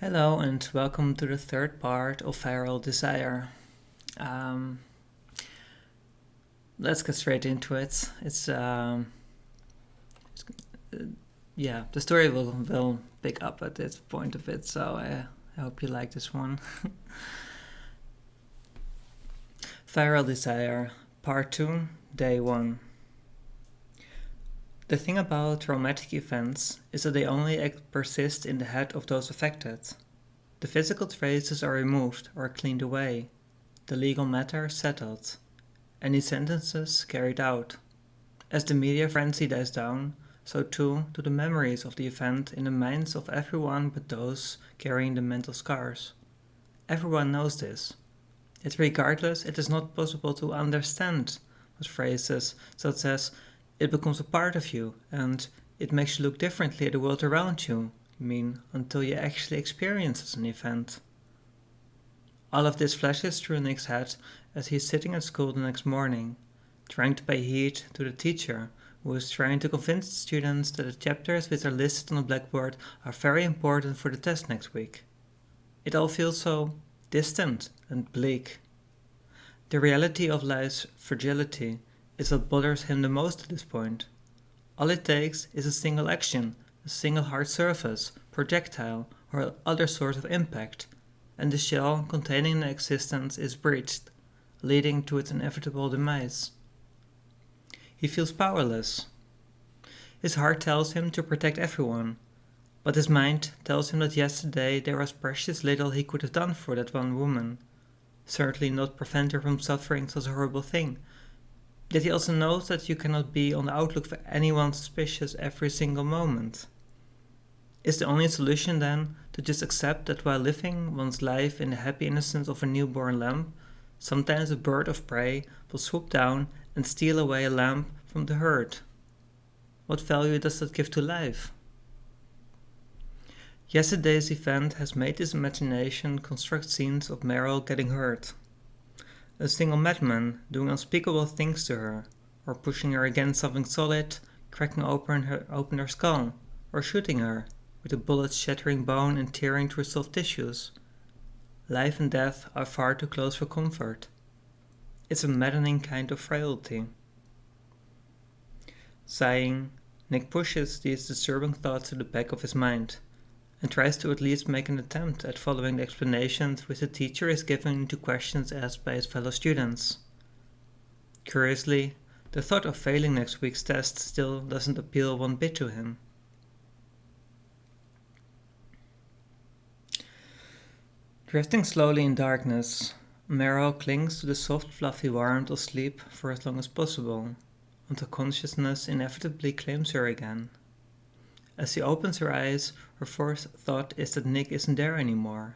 Hello and welcome to the third part of Viral Desire. Um, let's get straight into it. Yeah, the story will pick up at this point of it, so I hope you like this one. Viral Desire, Part 2, Day 1. The thing about traumatic events is that they only persist in the head of those affected. The physical traces are removed or cleaned away, the legal matter settled, any sentences carried out. As the media frenzy dies down, so too do the memories of the event in the minds of everyone but those carrying the mental scars. Everyone knows this. Yet regardless, it is not possible to understand what phrases such as "it becomes a part of you" and "it makes you look differently at the world around you" mean until you actually experience an event. All of this flashes through Nick's head as he's sitting at school the next morning, trying to pay heed to the teacher who is trying to convince the students that the chapters which are listed on the blackboard are very important for the test next week. It all feels so distant and bleak. The reality of life's fragility is what bothers him the most at this point. All it takes is a single action, a single hard surface, projectile, or other source of impact, and the shell containing the existence is breached, leading to its inevitable demise. He feels powerless. His heart tells him to protect everyone, but his mind tells him that yesterday there was precious little he could have done for that one woman, certainly not prevent her from suffering such a horrible thing. Yet he also knows that you cannot be on the outlook for anyone suspicious every single moment. Is the only solution then to just accept that while living one's life in the happy innocence of a newborn lamb, sometimes a bird of prey will swoop down and steal away a lamb from the herd? What value does that give to life? Yesterday's event has made his imagination construct scenes of Meryl getting hurt. A single madman doing unspeakable things to her, or pushing her against something solid, cracking open her skull, or shooting her, with the bullets shattering bone and tearing through soft tissues. Life and death are far too close for comfort. It's a maddening kind of frailty. Sighing, Nick pushes these disturbing thoughts to the back of his mind, and tries to at least make an attempt at following the explanations which the teacher is giving to questions asked by his fellow students. Curiously, the thought of failing next week's test still doesn't appeal one bit to him. Drifting slowly in darkness, Meryl clings to the soft fluffy warmth of sleep for as long as possible, until consciousness inevitably claims her again. As she opens her eyes, her first thought is that Nick isn't there anymore.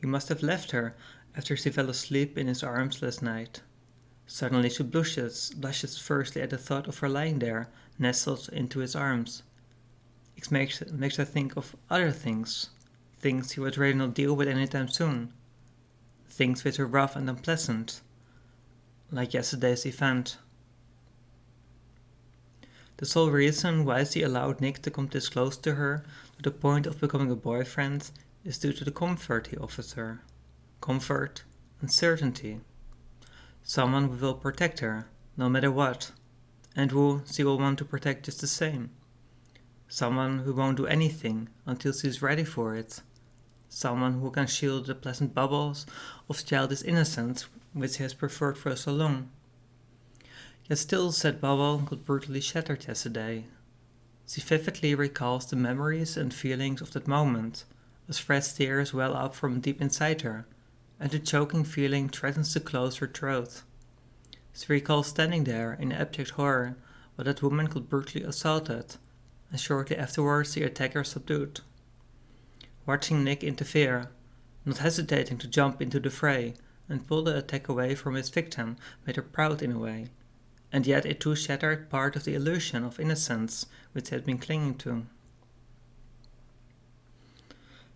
He must have left her after she fell asleep in his arms last night. Suddenly she blushes firstly at the thought of her lying there, nestled into his arms. It makes her think of other things he would rather not deal with anytime soon. Things which were rough and unpleasant, like yesterday's event. The sole reason why she allowed Nick to come this close to her, to the point of becoming a boyfriend, is due to the comfort he offers her. Comfort and certainty. Someone who will protect her, no matter what, and who she will want to protect just the same. Someone who won't do anything until she's ready for it. Someone who can shield the pleasant bubbles of childish innocence which he has preferred for so long. Yet still said bubble got brutally shattered yesterday. She vividly recalls the memories and feelings of that moment, as fresh tears well up from deep inside her, and the choking feeling threatens to close her throat. She recalls standing there in abject horror while that woman got brutally assaulted, and shortly afterwards the attacker subdued. Watching Nick interfere, not hesitating to jump into the fray and pull the attack away from his victim, made her proud in a way, and yet it too shattered part of the illusion of innocence which he had been clinging to.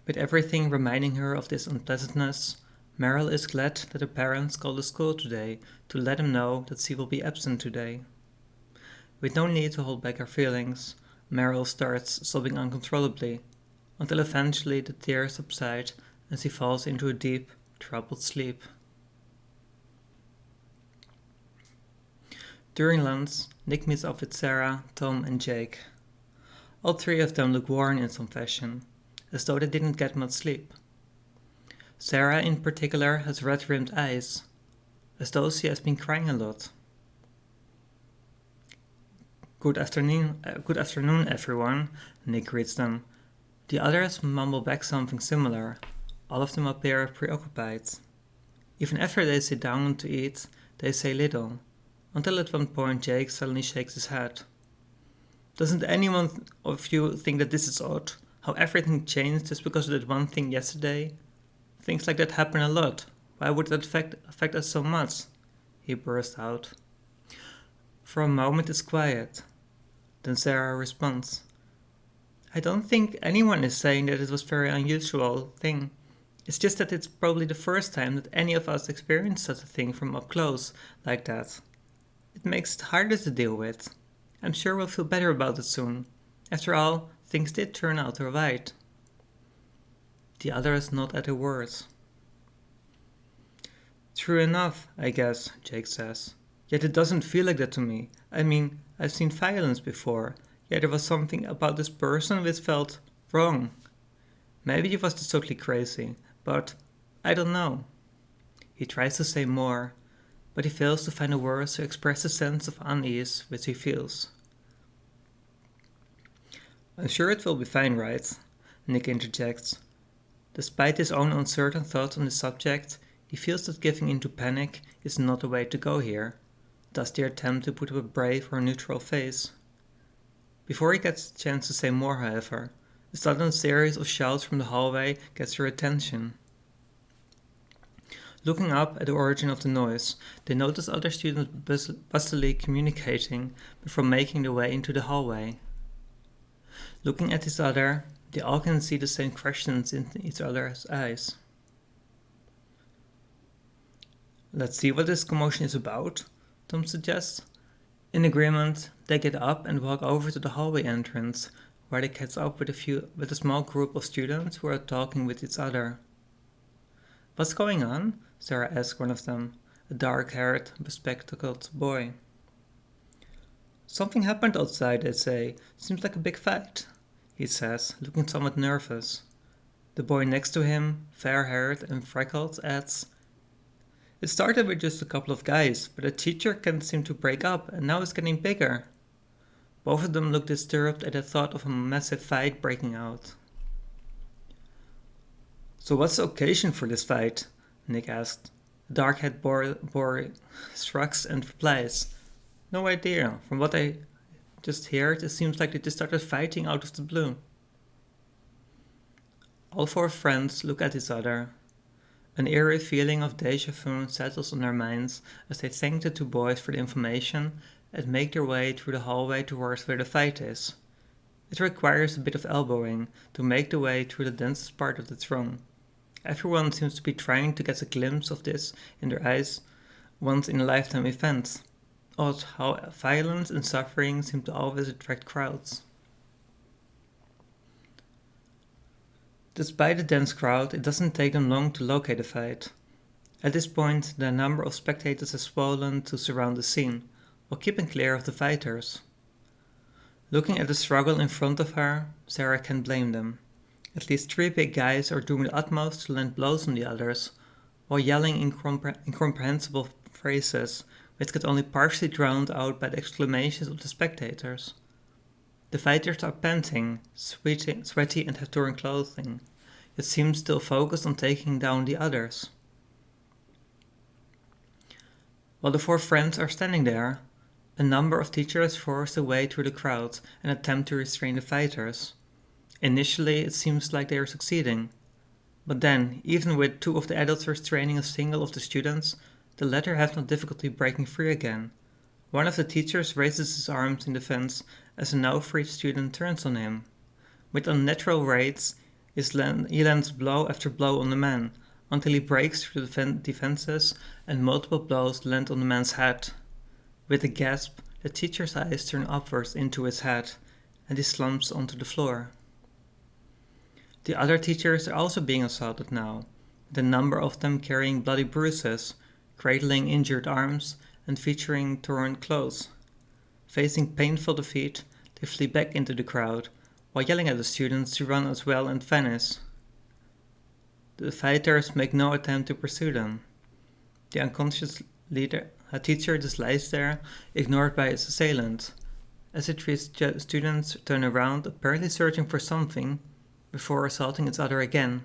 With everything reminding her of this unpleasantness, Meryl is glad that her parents called the school today to let him know that she will be absent today. With no need to hold back her feelings, Meryl starts sobbing uncontrollably, until eventually the tears subside as he falls into a deep, troubled sleep. During lunch, Nick meets up with Sarah, Tom, and Jake. All three of them look worn in some fashion, as though they didn't get much sleep. Sarah in particular has red-rimmed eyes, as though she has been crying a lot. Good afternoon, everyone, Nick greets them. The others mumble back something similar. All of them appear preoccupied. Even after they sit down to eat, they say little, until at one point Jake suddenly shakes his head. Doesn't anyone of you think that this is odd? How everything changed just because of that one thing yesterday? Things like that happen a lot. Why would that affect us so much? He burst out. For a moment it's quiet. Then Sarah responds. I don't think anyone is saying that it was a very unusual thing. It's just that it's probably the first time that any of us experienced such a thing from up close like that. It makes it harder to deal with. I'm sure we'll feel better about it soon. After all, things did turn out alright. The others nod at her words. True enough, I guess, Jake says. Yet it doesn't feel like that to me. I mean, I've seen violence before, yet there was something about this person which felt wrong. Maybe he was just totally crazy, but I don't know. He tries to say more, but he fails to find the words to express the sense of unease which he feels. I'm sure it will be fine, right? Nick interjects. Despite his own uncertain thoughts on the subject, he feels that giving in to panic is not the way to go here. Thus the attempt to put up a brave or neutral face. Before he gets a chance to say more, however, a sudden series of shouts from the hallway gets their attention. Looking up at the origin of the noise, they notice other students bustily communicating before making their way into the hallway. Looking at each other, they all can see the same questions in each other's eyes. Let's see what this commotion is about, Tom suggests. In agreement, they get up and walk over to the hallway entrance, where they catch up with a small group of students who are talking with each other. What's going on? Sarah asks one of them, a dark-haired, bespectacled boy. Something happened outside, they say. Seems like a big fight, he says, looking somewhat nervous. The boy next to him, fair-haired and freckled, adds, It started with just a couple of guys, but the teacher can't seem to break up, and now it's getting bigger. Both of them look disturbed at the thought of a massive fight breaking out. So what's the occasion for this fight? Nick asked. The dark-haired boy shrugs and replies, No idea. From what I just heard, it seems like they just started fighting out of the blue. All four friends look at each other. An eerie feeling of déjà vu settles on their minds as they thank the two boys for the information and make their way through the hallway towards where the fight is. It requires a bit of elbowing to make the way through the densest part of the throng. Everyone seems to be trying to get a glimpse of this in their eyes, once-in-a-lifetime event. Odd how violence and suffering seem to always attract crowds. Despite the dense crowd, it doesn't take them long to locate the fight. At this point, the number of spectators has swollen to surround the scene, while keeping clear of the fighters. Looking at the struggle in front of her, Sarah can't blame them. At least three big guys are doing the utmost to land blows on the others, while yelling incomprehensible phrases which get only partially drowned out by the exclamations of the spectators. The fighters are panting, sweaty and have torn clothing, yet seem still focused on taking down the others. While the four friends are standing there, a number of teachers force their way through the crowd and attempt to restrain the fighters. Initially, it seems like they are succeeding, but then, even with two of the adults restraining a single of the students, the latter have no difficulty breaking free again. One of the teachers raises his arms in defense as a now-freed student turns on him. With unnatural rates, he lands blow after blow on the man, until he breaks through the defenses and multiple blows land on the man's head. With a gasp, the teacher's eyes turn upwards into his head, and he slumps onto the floor. The other teachers are also being assaulted now, with a number of them carrying bloody bruises, cradling injured arms, and featuring torn clothes. Facing painful defeat, they flee back into the crowd, while yelling at the students to run as well and vanish. The fighters make no attempt to pursue them. The unconscious teacher just lies there, ignored by his assailant, as the three students turn around, apparently searching for something, before assaulting each other again.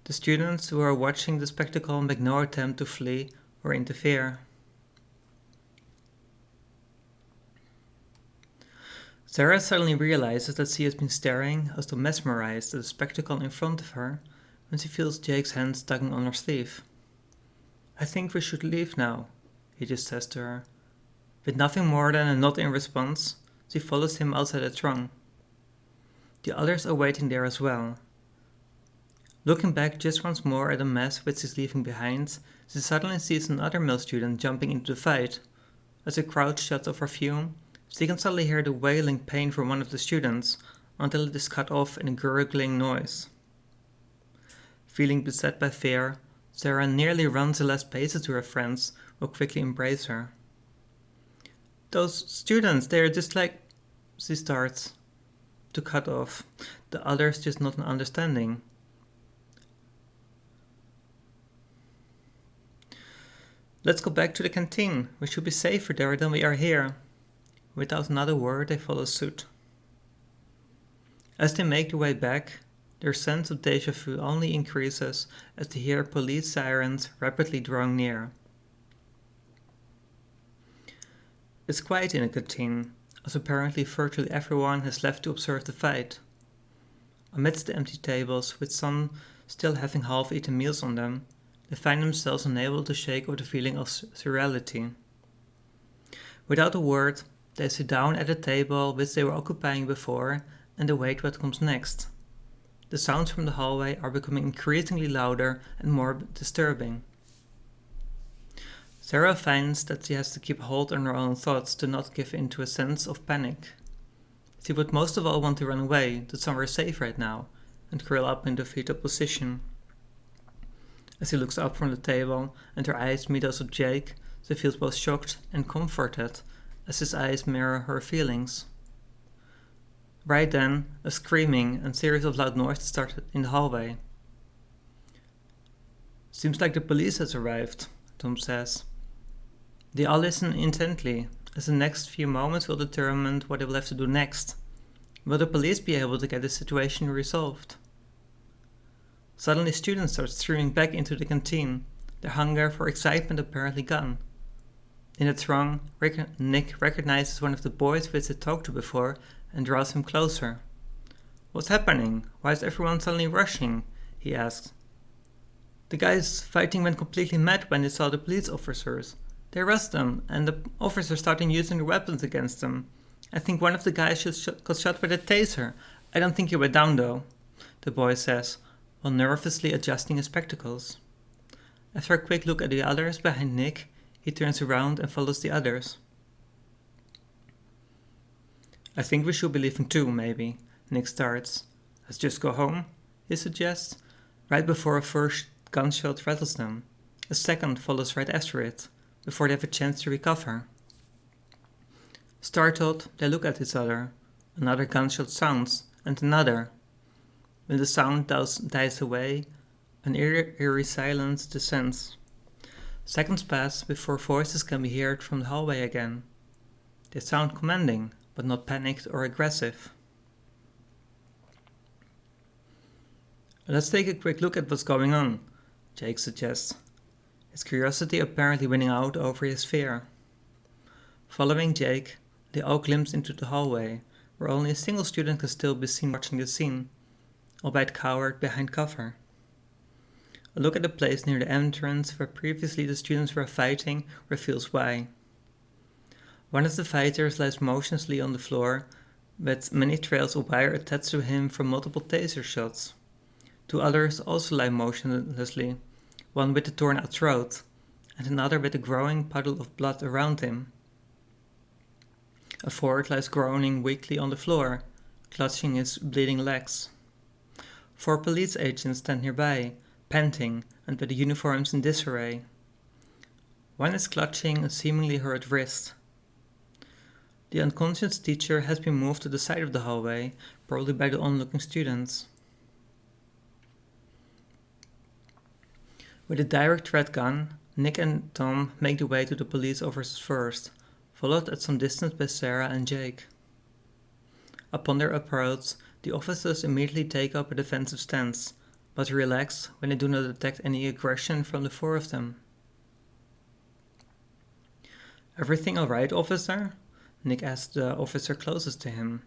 The students who are watching the spectacle make no attempt to flee or interfere. Sarah suddenly realizes that she has been staring as though mesmerized at the spectacle in front of her when she feels Jake's hands tugging on her sleeve. "I think we should leave now," he just says to her. With nothing more than a nod in response, she follows him outside the throng. The others are waiting there as well. Looking back just once more at the mess which she's leaving behind, she suddenly sees another male student jumping into the fight. As the crowd shuts off her view, she can suddenly hear the wailing pain from one of the students, until it is cut off in a gurgling noise. Feeling beset by fear, Sarah nearly runs the last paces to her friends, who quickly embrace her. "Those students, they're just like..." she starts to cut off. The others just not understanding. "Let's go back to the canteen. We should be safer there than we are here." Without another word, they follow suit. As they make their way back, their sense of déjà vu only increases as they hear police sirens rapidly drawing near. It's quiet in the canteen, as apparently virtually everyone has left to observe the fight. Amidst the empty tables, with some still having half-eaten meals on them, they find themselves unable to shake off the feeling of surreality. Without a word, they sit down at the table which they were occupying before and await what comes next. The sounds from the hallway are becoming increasingly louder and more disturbing. Sarah finds that she has to keep hold on her own thoughts to not give in to a sense of panic. She would most of all want to run away to somewhere safe right now and curl up in the fetal position. As she looks up from the table and her eyes meet those of Jake, she feels both shocked and comforted as his eyes mirror her feelings. Right then, a screaming and series of loud noises started in the hallway. "Seems like the police has arrived," Tom says. They all listen intently, as the next few moments will determine what they will have to do next. Will the police be able to get the situation resolved? Suddenly students start streaming back into the canteen, their hunger for excitement apparently gone. In the throng, Nick recognizes one of the boys which he talked to before and draws him closer. "What's happening? Why is everyone suddenly rushing?" he asks. "The guys fighting went completely mad when they saw the police officers. They arrested them, and the officers started using their weapons against them. I think one of the guys got shot with a taser. I don't think he went down though," the boy says, while nervously adjusting his spectacles. After a quick look at the others behind Nick, he turns around and follows the others. "I think we should be leaving too, maybe," Nick starts. "Let's just go home," he suggests, right before a first gunshot rattles them. A second follows right after it, before they have a chance to recover. Startled, they look at each other. Another gunshot sounds, and another. When the sound dies away, an eerie silence descends. Seconds pass before voices can be heard from the hallway again. They sound commanding, but not panicked or aggressive. "Let's take a quick look at what's going on," Jake suggests, his curiosity apparently winning out over his fear. Following Jake, they all glimpse into the hallway, where only a single student can still be seen watching the scene, albeit cowered behind cover. A look at the place near the entrance where previously the students were fighting reveals why. One of the fighters lies motionlessly on the floor, with many trails of wire attached to him from multiple taser shots. Two others also lie motionlessly, one with a torn out throat, and another with a growing puddle of blood around him. A fourth lies groaning weakly on the floor, clutching his bleeding legs. 4 police agents stand nearby, panting and with the uniforms in disarray. One is clutching a seemingly hurt wrist. The unconscious teacher has been moved to the side of the hallway, probably by the onlooking students. With a direct red gun, Nick and Tom make their way to the police officers first, followed at some distance by Sarah and Jake. Upon their approach, the officers immediately take up a defensive stance, but relax when they do not detect any aggression from the 4 of them. "Everything all right, officer?" Nick asks the officer closest to him.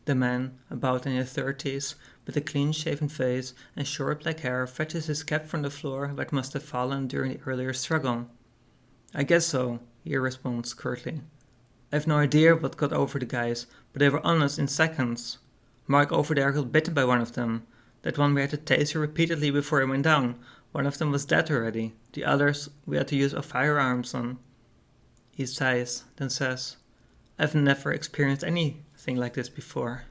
The man, about in his 30s, with a clean-shaven face and short black hair, fetches his cap from the floor where it must have fallen during the earlier struggle. "I guess so," he responds curtly. "I've no idea what got over the guys, but they were on us in seconds. Mark over there got bitten by one of them. That one we had to taser repeatedly before he went down. One of them was dead already. The others we had to use our firearms on." He sighs, then says, "I've never experienced anything like this before."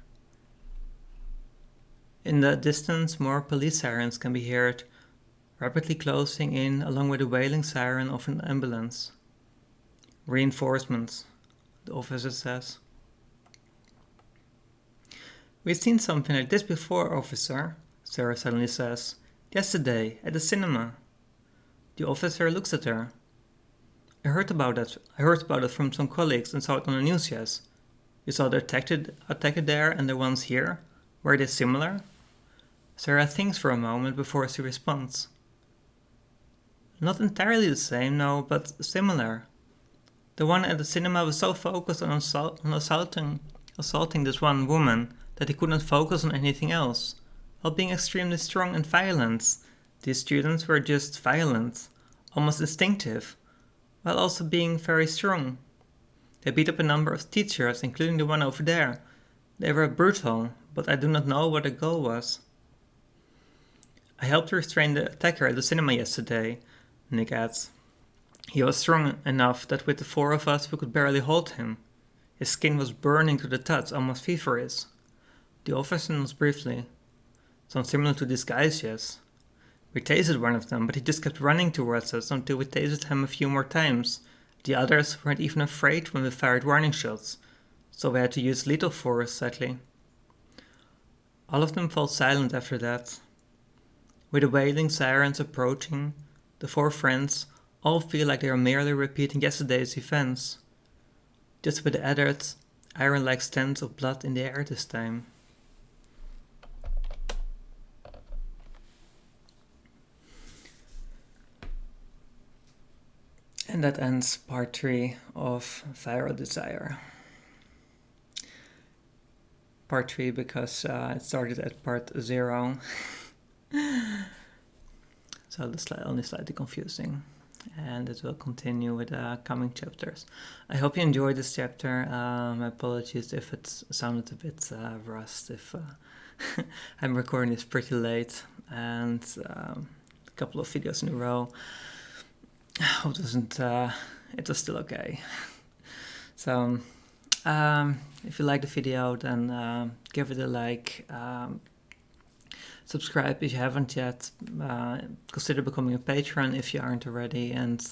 In the distance, more police sirens can be heard, rapidly closing in along with the wailing siren of an ambulance. "Reinforcements," the officer says. "We've seen something like this before, officer," Sarah suddenly says. "Yesterday, at the cinema." The officer looks at her. I heard about it from some colleagues and saw it on the news, yes. You saw the attacker there and the ones here? Were they similar?" Sarah thinks for a moment before she responds. "Not entirely the same, no, but similar. The one at the cinema was so focused on assaulting this one woman that he could not focus on anything else, while being extremely strong and violent. These students were just violent, almost instinctive, while also being very strong. They beat up a number of teachers, including the one over there. They were brutal, but I do not know what the goal was." "I helped restrain the attacker at the cinema yesterday," Nick adds. "He was strong enough that with the 4 of us we could barely hold him. His skin was burning to the touch, almost feverish." The officer nods briefly. "Sounds similar to these guys, yes. We tasered one of them, but he just kept running towards us until we tasered him a few more times. The others weren't even afraid when we fired warning shots, so we had to use lethal force, sadly." All of them fall silent after that. With the wailing sirens approaching, the 4 friends all feel like they are merely repeating yesterday's events, just with the added, iron-like stench of blood in the air this time. And that ends part 3 of Viral Desire. Part 3 because it started at part 0. So it's only slightly confusing. And it will continue with coming chapters. I hope you enjoyed this chapter. My apologies if it sounded a bit rushed. If I'm recording this pretty late and a couple of videos in a row. It was still okay. So if you like the video, then give it a like. Subscribe if you haven't yet. Consider becoming a patron if you aren't already. And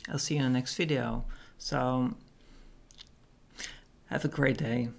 I'll see you in the next video. So have a great day.